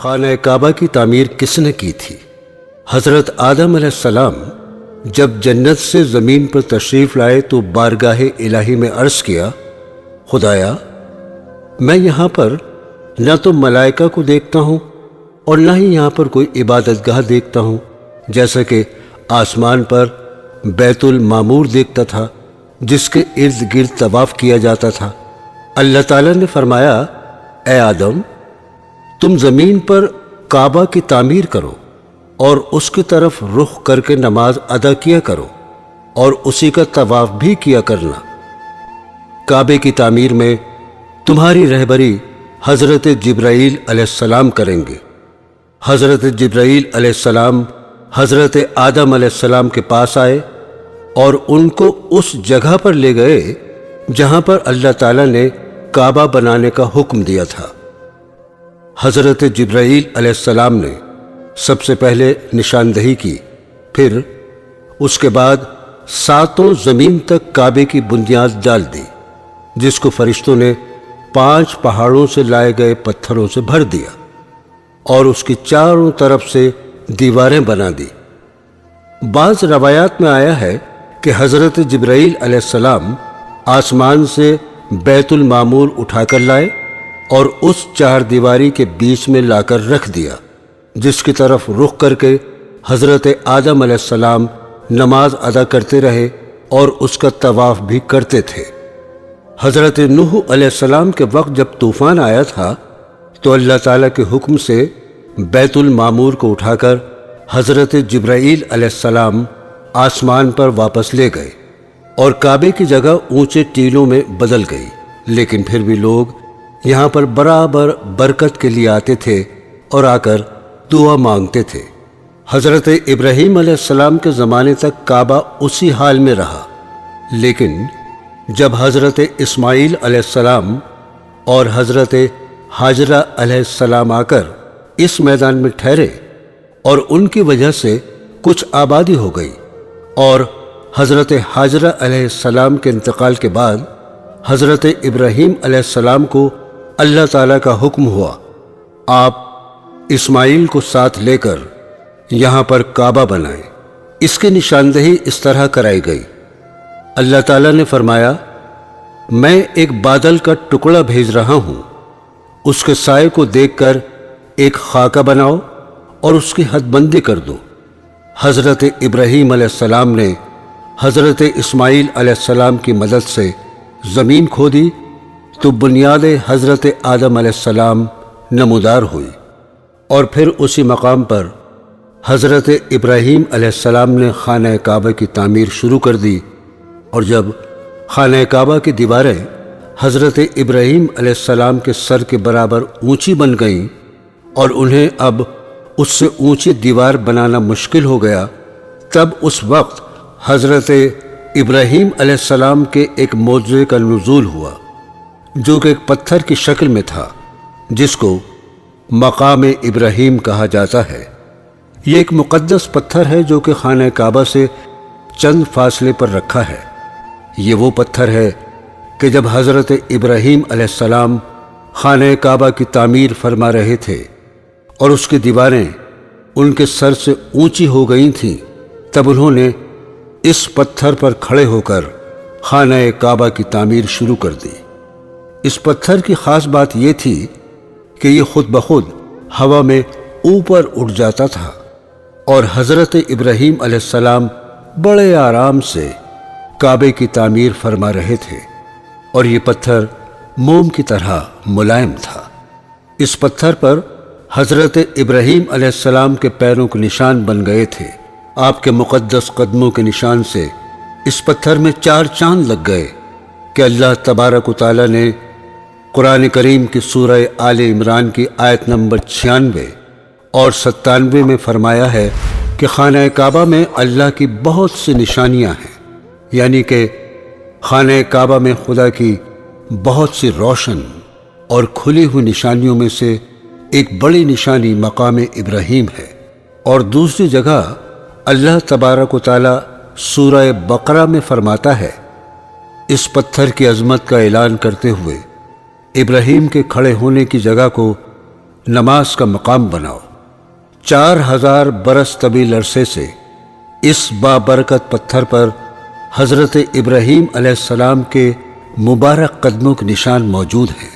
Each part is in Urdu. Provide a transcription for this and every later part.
خانہ کعبہ کی تعمیر کس نے کی تھی؟ حضرت آدم علیہ السلام جب جنت سے زمین پر تشریف لائے تو بارگاہ الہی میں عرض کیا، خدایا میں یہاں پر نہ تو ملائکہ کو دیکھتا ہوں اور نہ ہی یہاں پر کوئی عبادت گاہ دیکھتا ہوں، جیسا کہ آسمان پر بیت المعمور دیکھتا تھا جس کے ارد گرد طواف کیا جاتا تھا۔ اللہ تعالیٰ نے فرمایا، اے آدم تم زمین پر کعبہ کی تعمیر کرو اور اس کی طرف رخ کر کے نماز ادا کیا کرو اور اسی کا طواف بھی کیا کرنا۔ کعبے کی تعمیر میں تمہاری رہبری حضرت جبرائیل علیہ السلام کریں گے۔ حضرت جبرائیل علیہ السلام حضرت آدم علیہ السلام کے پاس آئے اور ان کو اس جگہ پر لے گئے جہاں پر اللہ تعالیٰ نے کعبہ بنانے کا حکم دیا تھا۔ حضرت جبرائیل علیہ السلام نے سب سے پہلے نشاندہی کی، پھر اس کے بعد 7 زمین تک کعبے کی بنیاد ڈال دی، جس کو فرشتوں نے 5 پہاڑوں سے لائے گئے پتھروں سے بھر دیا اور اس کی چاروں طرف سے دیواریں بنا دی۔ بعض روایات میں آیا ہے کہ حضرت جبرائیل علیہ السلام آسمان سے بیت المعمور اٹھا کر لائے اور اس 4 دیواری کے بیچ میں لا کر رکھ دیا، جس کی طرف رخ کر کے حضرت آدم علیہ السلام نماز ادا کرتے رہے اور اس کا طواف بھی کرتے تھے۔ حضرت نوح علیہ السلام کے وقت جب طوفان آیا تھا تو اللہ تعالیٰ کے حکم سے بیت المعمور کو اٹھا کر حضرت جبرائیل علیہ السلام آسمان پر واپس لے گئے اور کعبے کی جگہ اونچے ٹیلوں میں بدل گئی، لیکن پھر بھی لوگ یہاں پر برابر برکت کے لیے آتے تھے اور آ کر دعا مانگتے تھے۔ حضرت ابراہیم علیہ السلام کے زمانے تک کعبہ اسی حال میں رہا، لیکن جب حضرت اسماعیل علیہ السلام اور حضرت ہاجرہ علیہ السلام آ کر اس میدان میں ٹھہرے اور ان کی وجہ سے کچھ آبادی ہو گئی، اور حضرت ہاجرہ علیہ السلام کے انتقال کے بعد حضرت ابراہیم علیہ السلام کو اللہ تعالیٰ کا حکم ہوا، آپ اسماعیل کو ساتھ لے کر یہاں پر کعبہ بنائیں۔ اس کی نشاندہی اس طرح کرائی گئی۔ اللہ تعالیٰ نے فرمایا، میں ایک بادل کا ٹکڑا بھیج رہا ہوں، اس کے سائے کو دیکھ کر ایک خاکہ بناؤ اور اس کی حد بندی کر دو۔ حضرت ابراہیم علیہ السلام نے حضرت اسماعیل علیہ السلام کی مدد سے زمین کھودی تو بنیاد حضرت آدم علیہ السلام نمودار ہوئی، اور پھر اسی مقام پر حضرت ابراہیم علیہ السلام نے خانہ کعبہ کی تعمیر شروع کر دی، اور جب خانہ کعبہ کی دیواریں حضرت ابراہیم علیہ السلام کے سر کے برابر اونچی بن گئیں اور انہیں اب اس سے اونچی دیوار بنانا مشکل ہو گیا، تب اس وقت حضرت ابراہیم علیہ السلام کے ایک معجزے کا نزول ہوا، جو کہ ایک پتھر کی شکل میں تھا، جس کو مقام ابراہیم کہا جاتا ہے۔ یہ ایک مقدس پتھر ہے جو کہ خانہ کعبہ سے چند فاصلے پر رکھا ہے۔ یہ وہ پتھر ہے کہ جب حضرت ابراہیم علیہ السلام خانہ کعبہ کی تعمیر فرما رہے تھے اور اس کی دیواریں ان کے سر سے اونچی ہو گئی تھیں، تب انہوں نے اس پتھر پر کھڑے ہو کر خانہ کعبہ کی تعمیر شروع کر دی۔ اس پتھر کی خاص بات یہ تھی کہ یہ خود بخود ہوا میں اوپر اٹھ جاتا تھا، اور حضرت ابراہیم علیہ السلام بڑے آرام سے کعبے کی تعمیر فرما رہے تھے، اور یہ پتھر موم کی طرح ملائم تھا۔ اس پتھر پر حضرت ابراہیم علیہ السلام کے پیروں کے نشان بن گئے تھے۔ آپ کے مقدس قدموں کے نشان سے اس پتھر میں 4 چاند لگ گئے کہ اللہ تبارک و تعالیٰ نے قرآن کریم کی سورہ آل عمران کی آیت نمبر 96 اور 97 میں فرمایا ہے کہ خانہ کعبہ میں اللہ کی بہت سی نشانیاں ہیں، یعنی کہ خانہ کعبہ میں خدا کی بہت سی روشن اور کھلی ہوئی نشانیوں میں سے ایک بڑی نشانی مقام ابراہیم ہے۔ اور دوسری جگہ اللہ تبارک و تعالیٰ سورہ بقرہ میں فرماتا ہے، اس پتھر کی عظمت کا اعلان کرتے ہوئے ابراہیم کے کھڑے ہونے کی جگہ کو نماز کا مقام بناؤ۔ 4000 برس طویل عرصے سے اس بابرکت پتھر پر حضرت ابراہیم علیہ السلام کے مبارک قدموں کے نشان موجود ہیں،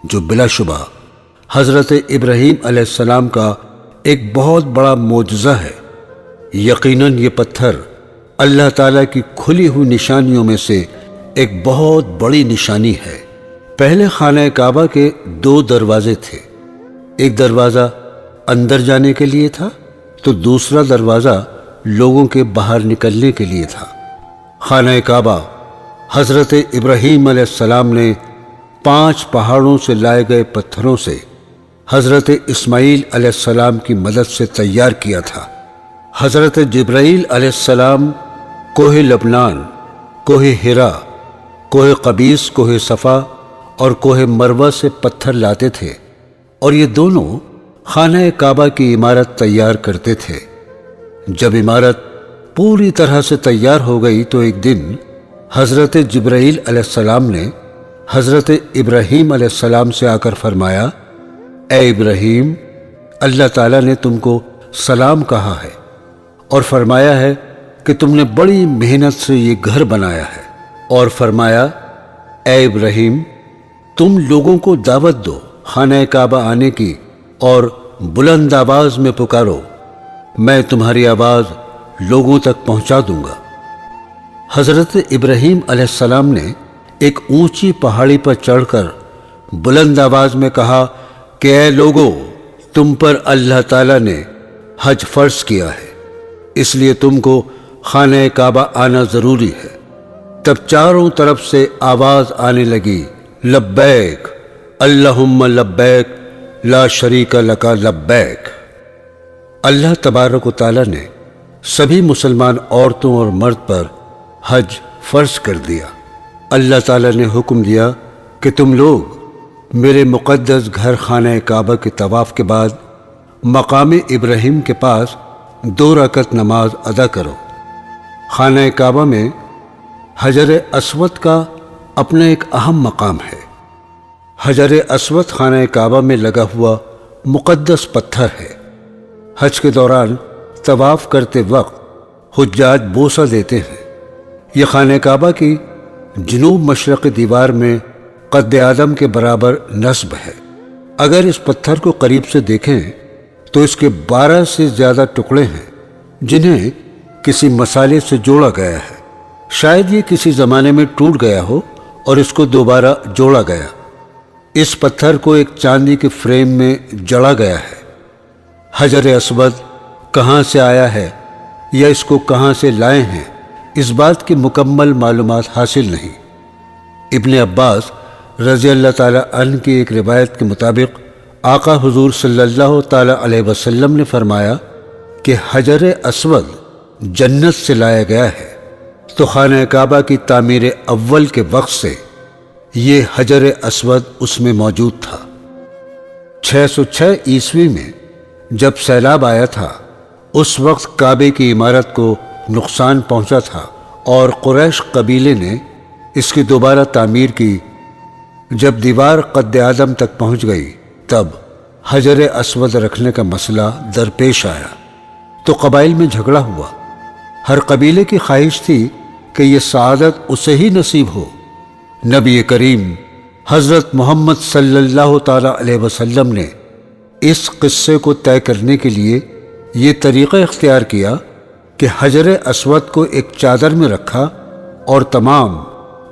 جو بلا شبہ حضرت ابراہیم علیہ السلام کا ایک بہت بڑا معجزہ ہے۔ یقیناً یہ پتھر اللہ تعالیٰ کی کھلی ہوئی نشانیوں میں سے ایک بہت بڑی نشانی ہے۔ پہلے خانہ کعبہ کے 2 دروازے تھے، ایک دروازہ اندر جانے کے لیے تھا تو دوسرا دروازہ لوگوں کے باہر نکلنے کے لیے تھا۔ خانہ کعبہ حضرت ابراہیم علیہ السلام نے 5 پہاڑوں سے لائے گئے پتھروں سے حضرت اسماعیل علیہ السلام کی مدد سے تیار کیا تھا۔ حضرت جبرائیل علیہ السلام کوہ لبنان، کوہ ہرا، کوہ قبیس، کوہ صفا اور کوہ مروہ سے پتھر لاتے تھے، اور یہ دونوں خانہ کعبہ کی عمارت تیار کرتے تھے۔ جب عمارت پوری طرح سے تیار ہو گئی تو ایک دن حضرت جبرائیل علیہ السلام نے حضرت ابراہیم علیہ السلام سے آ کر فرمایا، اے ابراہیم، اللہ تعالیٰ نے تم کو سلام کہا ہے اور فرمایا ہے کہ تم نے بڑی محنت سے یہ گھر بنایا ہے، اور فرمایا، اے ابراہیم، تم لوگوں کو دعوت دو خانہ کعبہ آنے کی اور بلند آواز میں پکارو، میں تمہاری آواز لوگوں تک پہنچا دوں گا۔ حضرت ابراہیم علیہ السلام نے ایک اونچی پہاڑی پر چڑھ کر بلند آواز میں کہا کہ اے لوگو، تم پر اللہ تعالیٰ نے حج فرض کیا ہے، اس لیے تم کو خانہ کعبہ آنا ضروری ہے۔ تب چاروں طرف سے آواز آنے لگی، لبیک اللہم لبیک لا شریک لک لبیک۔ اللہ تبارک و تعالیٰ نے سبھی مسلمان عورتوں اور مرد پر حج فرض کر دیا۔ اللہ تعالیٰ نے حکم دیا کہ تم لوگ میرے مقدس گھر خانہ کعبہ کے طواف کے بعد مقام ابراہیم کے پاس 2 رکعت نماز ادا کرو۔ خانہ کعبہ میں حجر اسود کا اپنا ایک اہم مقام ہے۔ حجر اسود خانہ کعبہ میں لگا ہوا مقدس پتھر ہے۔ حج کے دوران طواف کرتے وقت حجاج بوسہ دیتے ہیں۔ یہ خانہ کعبہ کی جنوب مشرقی دیوار میں قد آدم کے برابر نصب ہے۔ اگر اس پتھر کو قریب سے دیکھیں تو اس کے 12 سے زیادہ ٹکڑے ہیں جنہیں کسی مسالے سے جوڑا گیا ہے۔ شاید یہ کسی زمانے میں ٹوٹ گیا ہو اور اس کو دوبارہ جوڑا گیا۔ اس پتھر کو ایک چاندی کے فریم میں جڑا گیا ہے۔ حجر اسود کہاں سے آیا ہے یا اس کو کہاں سے لائے ہیں، اس بات کی مکمل معلومات حاصل نہیں۔ ابن عباس رضی اللہ تعالیٰ عنہ کی ایک روایت کے مطابق آقا حضور صلی اللہ تعالیٰ علیہ وسلم نے فرمایا کہ حجر اسود جنت سے لایا گیا ہے، تو خانہ کعبہ کی تعمیر اول کے وقت سے یہ حجر اسود اس میں موجود تھا۔ 606 عیسوی میں جب سیلاب آیا تھا، اس وقت کعبے کی عمارت کو نقصان پہنچا تھا اور قریش قبیلے نے اس کی دوبارہ تعمیر کی۔ جب دیوار قد آدم تک پہنچ گئی تب حجر اسود رکھنے کا مسئلہ درپیش آیا تو قبائل میں جھگڑا ہوا۔ ہر قبیلے کی خواہش تھی کہ یہ سعادت اسے ہی نصیب ہو۔ نبی کریم حضرت محمد صلی اللہ تعالیٰ علیہ وسلم نے اس قصے کو طے کرنے کے لیے یہ طریقہ اختیار کیا کہ حجر اسود کو ایک چادر میں رکھا اور تمام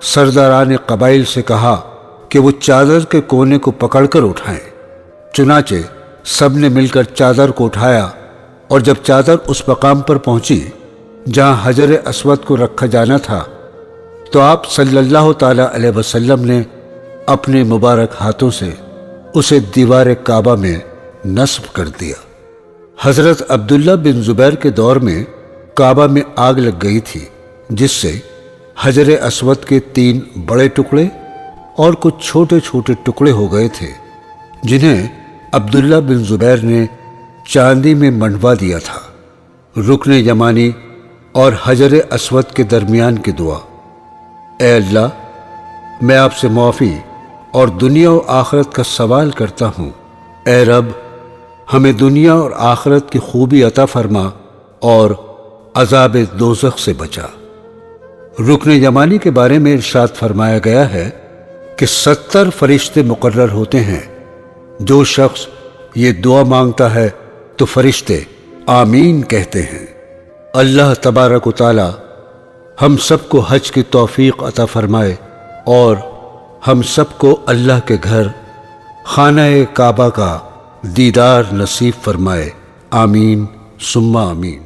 سرداران قبائل سے کہا کہ وہ چادر کے کونے کو پکڑ کر اٹھائیں۔ چنانچہ سب نے مل کر چادر کو اٹھایا، اور جب چادر اس مقام پر پہنچی جہاں حجر اسود کو رکھا جانا تھا تو آپ صلی اللہ تعالیٰ علیہ وسلم نے اپنے مبارک ہاتھوں سے اسے دیوار کعبہ میں نصب کر دیا۔ حضرت عبداللہ بن زبیر کے دور میں کعبہ میں آگ لگ گئی تھی، جس سے حجر اسود کے 3 بڑے ٹکڑے اور کچھ چھوٹے چھوٹے ٹکڑے ہو گئے تھے، جنہیں عبداللہ بن زبیر نے چاندی میں منڈوا دیا تھا۔ رکن یمانی اور حجر اسود کے درمیان کی دعا: اے اللہ، میں آپ سے معافی اور دنیا و آخرت کا سوال کرتا ہوں اے رب ہمیں دنیا اور آخرت کی خوبی عطا فرما اور عذاب دوزخ سے بچا۔ رکن یمانی کے بارے میں ارشاد فرمایا گیا ہے کہ 70 فرشتے مقرر ہوتے ہیں۔ جو شخص یہ دعا مانگتا ہے تو فرشتے آمین کہتے ہیں۔ اللہ تبارک و تعالی ہم سب کو حج کی توفیق عطا فرمائے اور ہم سب کو اللہ کے گھر خانہ کعبہ کا دیدار نصیب فرمائے۔ آمین ثم آمین۔